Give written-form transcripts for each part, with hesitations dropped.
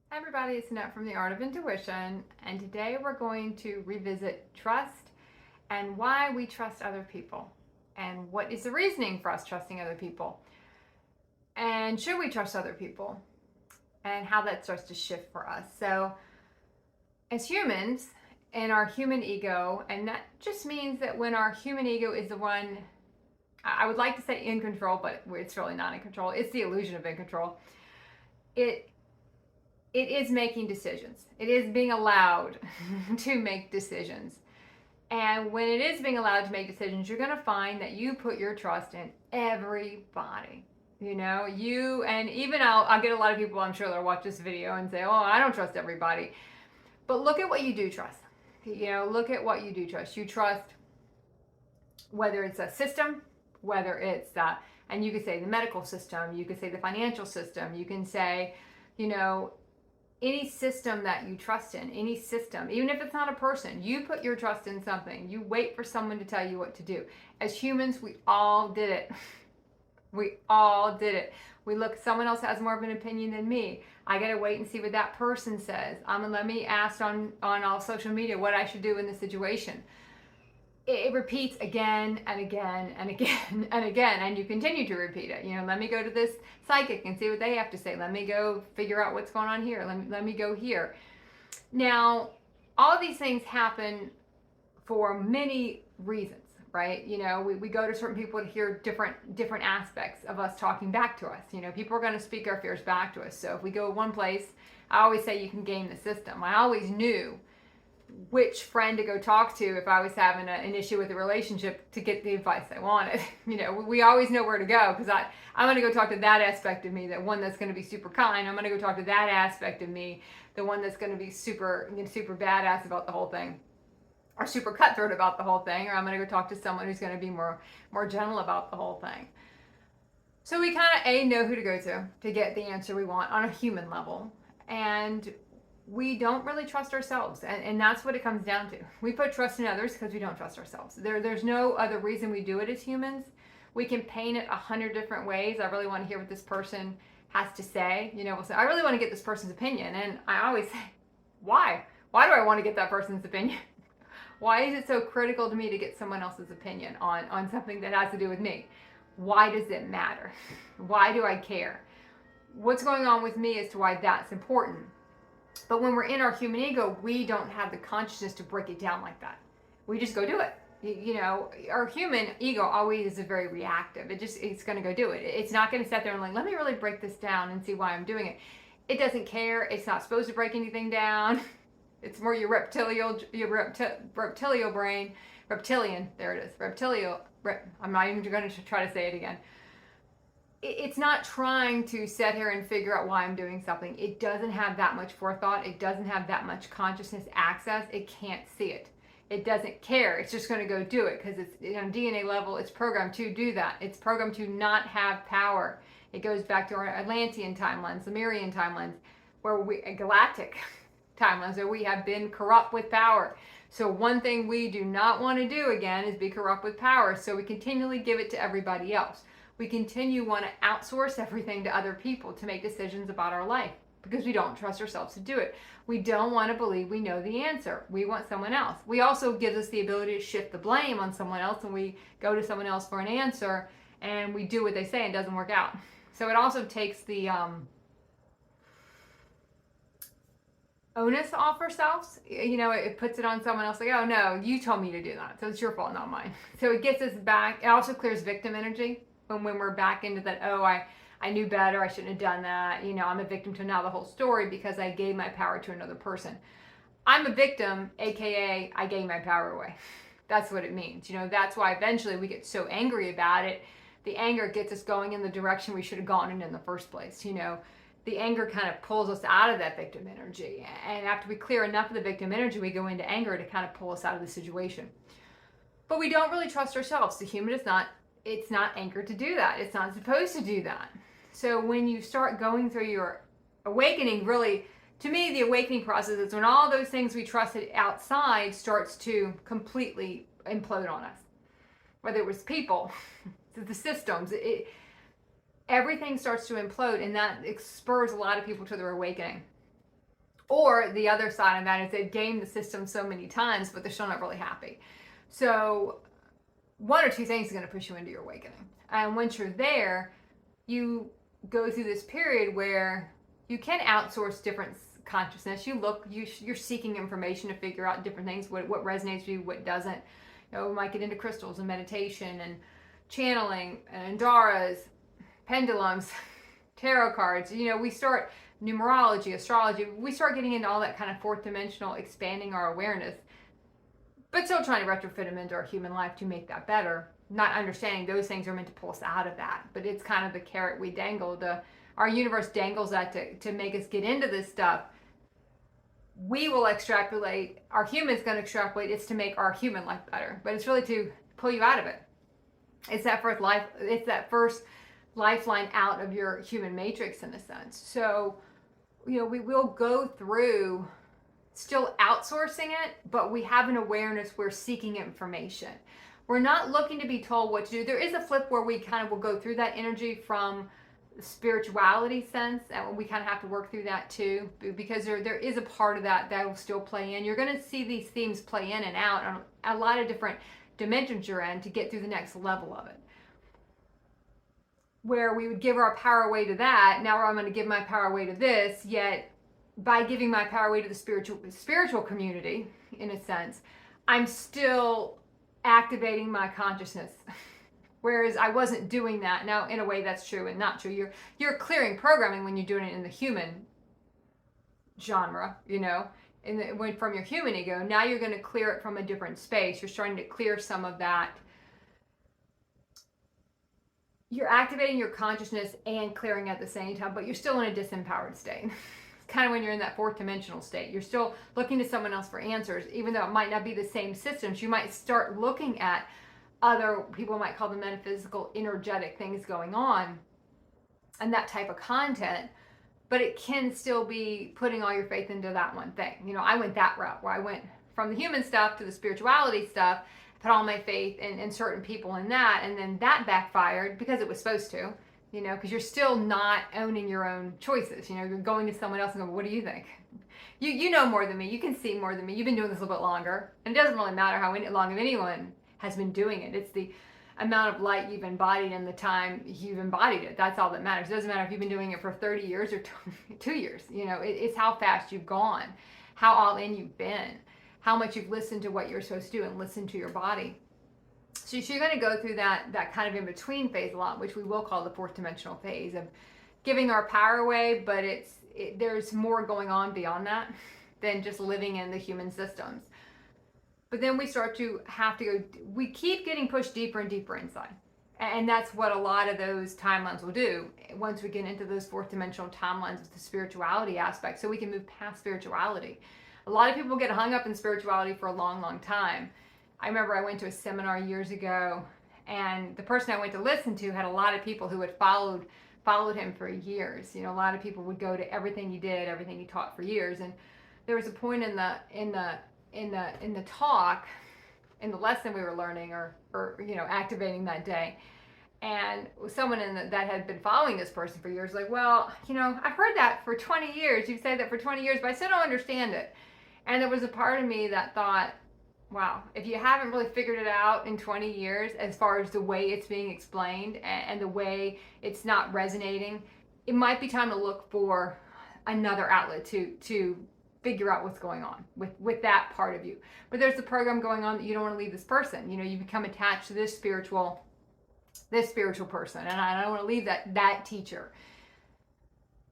Hi everybody, it's Annette from The Art of Intuition, and today we're going to revisit trust and why we trust other people, and what is the reasoning for us trusting other people, and should we trust other people, and how that starts to shift for us. So, as humans, in our human ego, and that just means that when our human ego is the one, I would like to say in control, but it's really not in control, it's the illusion of in control. It it is making decisions. It is being allowed to make decisions. And when it is being allowed to make decisions, you're going to find that you put your trust in everybody. You know, you and even I'll get a lot of people, I'm sure, they'll watch this video and say, oh, I don't trust everybody. But look at what you do trust. You know, look at what you do trust. You trust whether it's a system, whether it's, and you could say the medical system, you could say the financial system, you can say, you know, any system that you trust in, any system, even if it's not a person, you put your trust in something. You wait for someone to tell you what to do. As humans, we all did it. We all did it. We look, someone else has more of an opinion than me. I gotta wait and see what that person says. Let me ask on all social media what I should do in this situation. It repeats again and again and again and again, and you continue to repeat it. You know, let me go to this psychic and see what they have to say. Let me go figure out what's going on here. Let me go here. Now, all of these things happen for many reasons, right? You know, we go to certain people to hear different aspects of us talking back to us. You know, people are going to speak our fears back to us. So if we go one place, I always say you can game the system. I always knew which friend to go talk to if I was having an issue with a relationship to get the advice I wanted. You know, we always know where to go because I'm going to go talk to that aspect of me, that one that's going to be super kind. I'm going to go talk to that aspect of me, the one that's going to be super badass about the whole thing, or super cutthroat about the whole thing, or I'm going to go talk to someone who's going to be more gentle about the whole thing. So we kind of know who to go to get the answer we want on a human level, and we don't really trust ourselves, and that's what it comes down to. We put trust in others because we don't trust ourselves. There's no other reason we do it as humans. We can paint it 100 different ways. I really want to hear what this person has to say. You know, we'll say, I really want to get this person's opinion, and I always say, why? Why do I want to get that person's opinion? Why is it so critical to me to get someone else's opinion on something that has to do with me? Why does it matter? Why do I care? What's going on with me as to why that's important? But when we're in our human ego, we don't have the consciousness to break it down like that. We just go do it. You know, our human ego always is very reactive. It's going to go do it. It's not going to sit there and like, let me really break this down and see why I'm doing it. It doesn't care. It's not supposed to break anything down. It's more your reptilian brain, reptilian. There it is. I'm not even going to try to say it again. It's not trying to sit here and figure out why I'm doing something. It doesn't have that much forethought. It doesn't have that much consciousness access. It can't see it. It doesn't care. It's just going to go do it because it's on DNA level. It's programmed to do that. It's programmed to not have power. It goes back to our Atlantean timelines, Lemurian timelines, galactic timelines where we have been corrupt with power. So one thing we do not want to do again is be corrupt with power. So we continually give it to everybody else. We want to outsource everything to other people to make decisions about our life because we don't trust ourselves to do it. We don't want to believe we know the answer. We want someone else. We also gives us the ability to shift the blame on someone else, and we go to someone else for an answer and we do what they say and it doesn't work out. So it also takes the onus off ourselves. You know, it puts it on someone else, like, oh no, you told me to do that, so it's your fault, not mine. So it gets us back. It also clears victim energy when we're back into that, oh, I knew better, I shouldn't have done that. You know, I'm a victim to now the whole story because I gave my power to another person. I'm a victim, aka I gave my power away. That's what it means. You know, that's why eventually we get so angry about it. The anger gets us going in the direction we should have gone in the first place. You know, the anger kind of pulls us out of that victim energy. And after we clear enough of the victim energy, we go into anger to kind of pull us out of the situation. But we don't really trust ourselves. The human is not, it's not anchored to do that. It's not supposed to do that. So when you start going through your awakening, really, to me, the awakening process is when all those things we trusted outside starts to completely implode on us. Whether it was people, the systems, everything starts to implode, and that spurs a lot of people to their awakening. Or the other side of that is they've gamed the system so many times, but they're still not really happy. So one or two things is going to push you into your awakening. And once you're there, you go through this period where you can outsource different consciousness. You're seeking information to figure out different things, what resonates with you, what doesn't. We might get into crystals and meditation and channeling and andaras, pendulums, tarot cards. We start numerology, astrology. We start getting into all that kind of fourth dimensional, expanding our awareness, but still trying to retrofit them into our human life to make that better. Not understanding those things are meant to pull us out of that, but it's kind of the carrot we dangle. Our universe dangles that to make us get into this stuff. We will extrapolate. Our human's going to extrapolate. It's to make our human life better, but it's really to pull you out of it. It's that first life. It's that first lifeline out of your human matrix, in a sense. So, we will go through still outsourcing it, but we have an awareness. We're seeking information. We're not looking to be told what to do. There is a flip where we kind of will go through that energy from spirituality sense, and we kind of have to work through that too, because there is a part of that will still play in. You're going to see these themes play in and out on a lot of different dimensions you're in to get through the next level of it. Where we would give our power away to that, now I'm going to give my power away to this, yet by giving my power away to the spiritual community, in a sense, I'm still activating my consciousness. Whereas I wasn't doing that. Now, in a way, that's true and not true. You're clearing programming when you're doing it in the human genre, from your human ego. Now you're going to clear it from a different space. You're starting to clear some of that. You're activating your consciousness and clearing at the same time, but you're still in a disempowered state. It's kind of when you're in that fourth dimensional state. You're still looking to someone else for answers, even though it might not be the same systems. You might start looking at other, people might call them metaphysical, energetic things going on and that type of content, but it can still be putting all your faith into that one thing. I went that route where I went from the human stuff to the spirituality stuff, put all my faith in certain people in that, and then that backfired because it was supposed to, because you're still not owning your own choices. You're going to someone else and go, what do you think? You know more than me. You can see more than me. You've been doing this a little bit longer. And it doesn't really matter how long of anyone has been doing it. It's the amount of light you've embodied and the time you've embodied it. That's all that matters. It doesn't matter if you've been doing it for 30 years or 2 years. It's how fast you've gone, how all in you've been, how much you've listened to what you're supposed to do and listened to your body. So you're going to go through that kind of in-between phase a lot, which we will call the fourth dimensional phase of giving our power away, but there's more going on beyond that than just living in the human systems. But then we start to have to go, we keep getting pushed deeper and deeper inside. And that's what a lot of those timelines will do once we get into those fourth dimensional timelines with the spirituality aspect, so we can move past spirituality. A lot of people get hung up in spirituality for a long, long time. I remember I went to a seminar years ago, and the person I went to listen to had a lot of people who had followed him for years. A lot of people would go to everything he did, everything he taught for years. And there was a point in the talk, in the lesson we were learning or activating that day, and someone that had been following this person for years, like, well, I've heard that for 20 years. You've said that for 20 years, but I still don't understand it. And there was a part of me that thought, wow, if you haven't really figured it out in 20 years, as far as the way it's being explained and the way it's not resonating, it might be time to look for another outlet to figure out what's going on with that part of you. But there's the program going on that you don't want to leave this person. You become attached to this spiritual person, and I don't want to leave that teacher.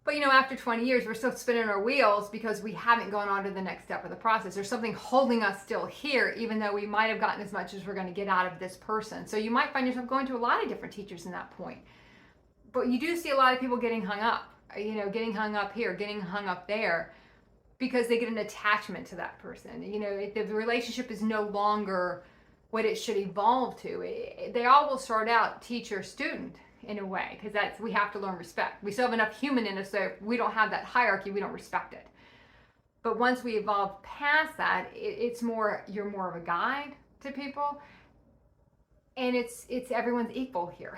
But after 20 years, we're still spinning our wheels because we haven't gone on to the next step of the process. There's something holding us still here, even though we might have gotten as much as we're going to get out of this person. So you might find yourself going to a lot of different teachers in that point. But you do see a lot of people getting hung up, getting hung up here, getting hung up there, because they get an attachment to that person. If the relationship is no longer what it should evolve to, they all will start out teacher-student in a way, because we have to learn respect. We still have enough human in us, so if we don't have that hierarchy, we don't respect it. But once we evolve past that, you're more of a guide to people. And it's everyone's equal here.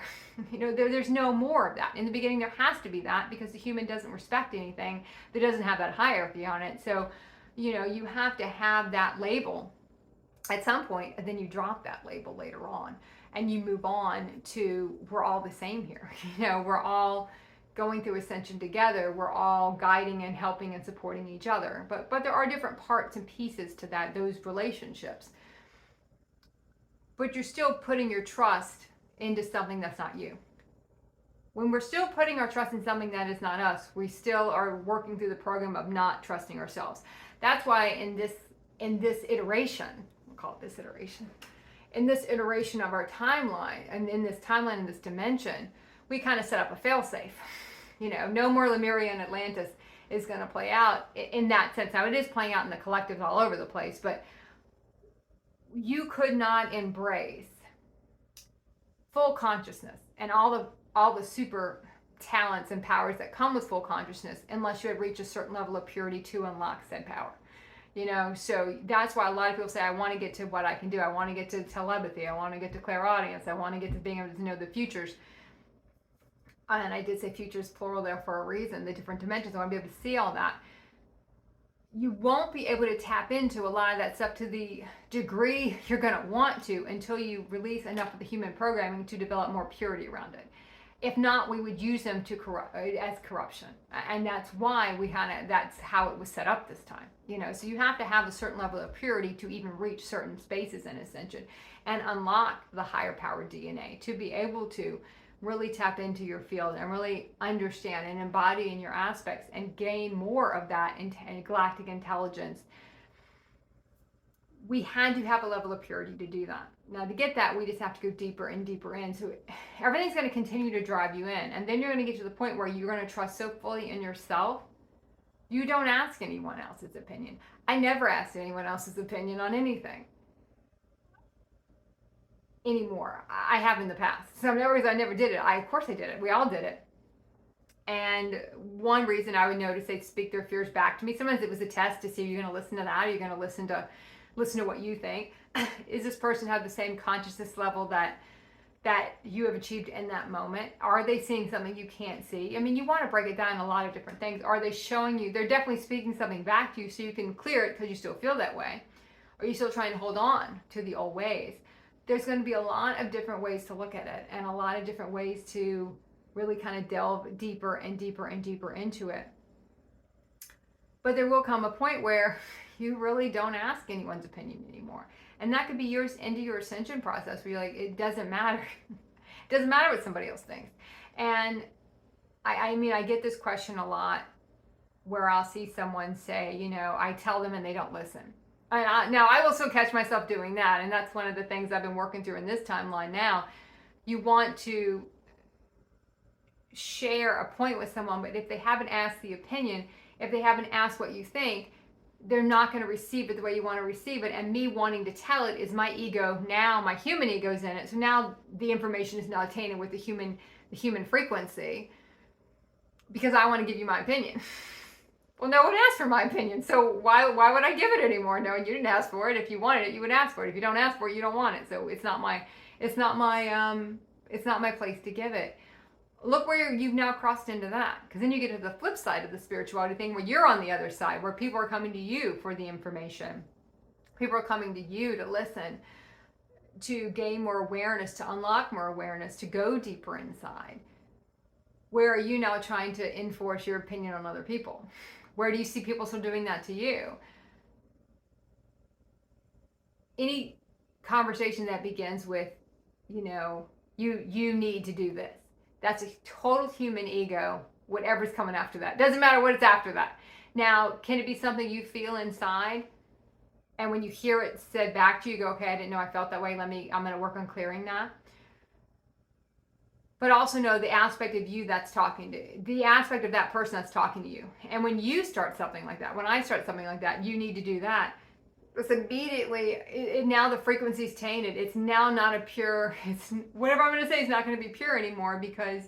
There's no more of that. In the beginning, there has to be that, because the human doesn't respect anything that doesn't have that hierarchy on it. So, you have to have that label at some point, and then you drop that label later on, and you move on to, we're all the same here. We're all going through ascension together. We're all guiding and helping and supporting each other. But there are different parts and pieces to those relationships. But you're still putting your trust into something that's not you. When we're still putting our trust in something that is not us, we still are working through the program of not trusting ourselves. That's why in this iteration, we'll call it this iteration, in this iteration of our timeline, and in this timeline, in this dimension, we kind of set up a fail-safe. No more Lemuria and Atlantis is going to play out in that sense. Now, it is playing out in the collectives all over the place, but you could not embrace full consciousness and all the super talents and powers that come with full consciousness unless you had reached a certain level of purity to unlock said power. So that's why a lot of people say, I want to get to what I can do. I want to get to telepathy. I want to get to clairaudience. I want to get to being able to know the futures. And I did say futures plural there for a reason, the different dimensions. I want to be able to see all that. You won't be able to tap into a lot of that stuff to the degree you're going to want to until you release enough of the human programming to develop more purity around it. If not, we would use them as corruption. And that's why that's how it was set up this time. So you have to have a certain level of purity to even reach certain spaces in ascension and unlock the higher power DNA to be able to really tap into your field and really understand and embody in your aspects and gain more of that galactic intelligence. We had to have a level of purity to do that. Now, to get that, we just have to go deeper and deeper in. So everything's going to continue to drive you in. And then you're going to get to the point where you're going to trust so fully in yourself, you don't ask anyone else's opinion. I never asked anyone else's opinion on anything anymore. I have in the past. Some reason I never did it. Of course I did it. We all did it. And one reason I would notice they'd speak their fears back to me. Sometimes it was a test to see, are you going to listen to that? Are you going to listen to what you think? Is this person have the same consciousness level that you have achieved in that moment? Are they seeing something you can't see? I mean, you want to break it down in a lot of different things. Are they showing you, they're definitely speaking something back to you so you can clear it because you still feel that way? Or are you still trying to hold on to the old ways? There's going to be a lot of different ways to look at it and a lot of different ways to really kind of delve deeper and deeper and deeper into it. But there will come a point where you really don't ask anyone's opinion anymore. And that could be years into your ascension process where you're like, it doesn't matter. It doesn't matter what somebody else thinks. And I get this question a lot where I'll see someone say, I tell them and they don't listen. Now, I will still catch myself doing that. And that's one of the things I've been working through in this timeline now. You want to share a point with someone, but if they haven't asked the opinion, if they haven't asked what you think, they're not going to receive it the way you want to receive it. And me wanting to tell it is my ego. Now my human ego's in it. So now the information is not tainted with the human frequency because I want to give you my opinion. Well, no one asked for my opinion. So why would I give it anymore? No, you didn't ask for it. If you wanted it, you would ask for it. If you don't ask for it, you don't want it. So it's not my place to give it. Look where you've now crossed into that, because then you get to the flip side of the spirituality thing where you're on the other side, where people are coming to you for the information. People are coming to you to listen, to gain more awareness, to unlock more awareness, to go deeper inside. Where are you now trying to enforce your opinion on other people? Where do you see people still doing that to you? Any conversation that begins with, you need to do this. That's a total human ego, whatever's coming after that. Doesn't matter what it's after that. Now, can it be something you feel inside? And when you hear it said back to you, you go, okay, I didn't know I felt that way. I'm going to work on clearing that. But also know the aspect of you that's talking to, the aspect of that person that's talking to you. And when you start something like that, when I start something like that, you need to do that. It's immediately, now the frequency's tainted. It's now not a pure, whatever I'm going to say is not going to be pure anymore because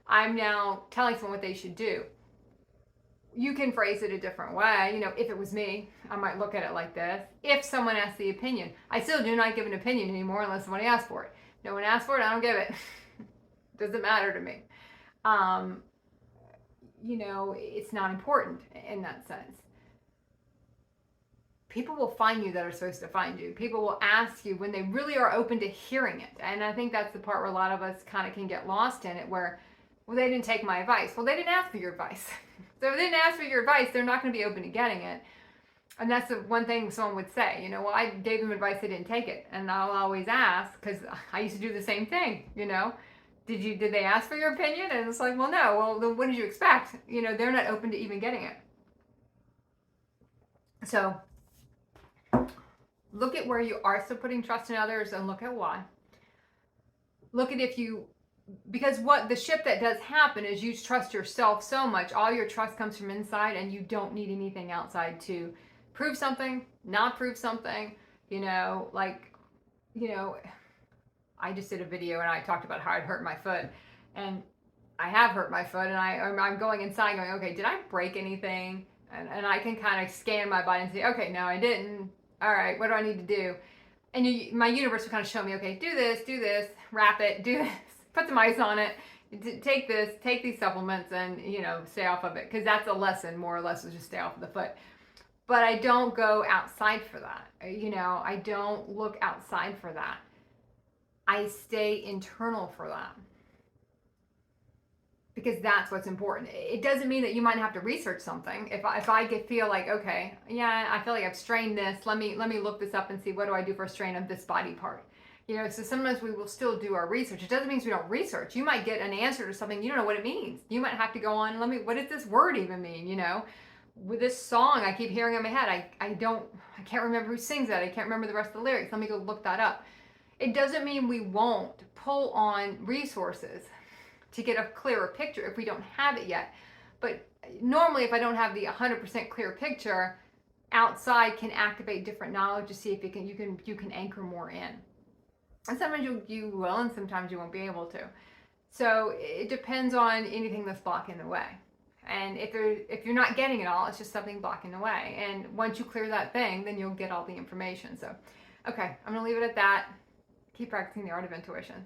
I'm now telling someone what they should do. You can phrase it a different way. If it was me, I might look at it like this. If someone asks the opinion, I still do not give an opinion anymore unless somebody asks for it. No one asks for it, I don't give it. Doesn't matter to me. Um, it's not important in that sense. People will find you that are supposed to find you. People will ask you when they really are open to hearing it. And I think that's the part where a lot of us kind of can get lost in it, where, well, they didn't take my advice. Well, they didn't ask for your advice. So if they didn't ask for your advice, they're not going to be open to getting it. And that's the one thing someone would say, well, I gave them advice, they didn't take it. And I'll always ask, because I used to do the same thing, did they ask for your opinion? And it's like, well, no. Well, then what did you expect? They're not open to even getting it. So look at where you are still putting trust in others, and look at why. Look at because what the shift that does happen is you trust yourself so much. All your trust comes from inside, and you don't need anything outside to prove something, not prove something. I just did a video and I talked about how I'd hurt my foot, and I have hurt my foot, and I'm going inside going, okay, did I break anything? And I can kind of scan my body and say, okay, no, I didn't. All right, what do I need to do? And my universe will kind of show me, okay, do this, wrap it, do this, put some ice on it, take this, take these supplements, and, stay off of it. Because that's a lesson, more or less, is just stay off of the foot. But I don't go outside for that. I don't look outside for that. I stay internal for that. Because that's what's important. It doesn't mean that you might have to research something. If I feel like, okay, yeah, I feel like I've strained this. Let me look this up and see, what do I do for a strain of this body part? So sometimes we will still do our research. It doesn't mean we don't research. You might get an answer to something, you don't know what it means. You might have to go on, what does this word even mean? With this song I keep hearing in my head, I can't remember who sings that. I can't remember the rest of the lyrics. Let me go look that up. It doesn't mean we won't pull on resources to get a clearer picture if we don't have it yet. But normally, if I don't have the 100% clear picture, outside can activate different knowledge to see if you can anchor more in. And sometimes you will, and sometimes you won't be able to. So it depends on anything that's blocking the way. And if you're not getting it all, it's just something blocking the way. And once you clear that thing, then you'll get all the information. So, okay, I'm gonna leave it at that. Keep practicing the art of intuition.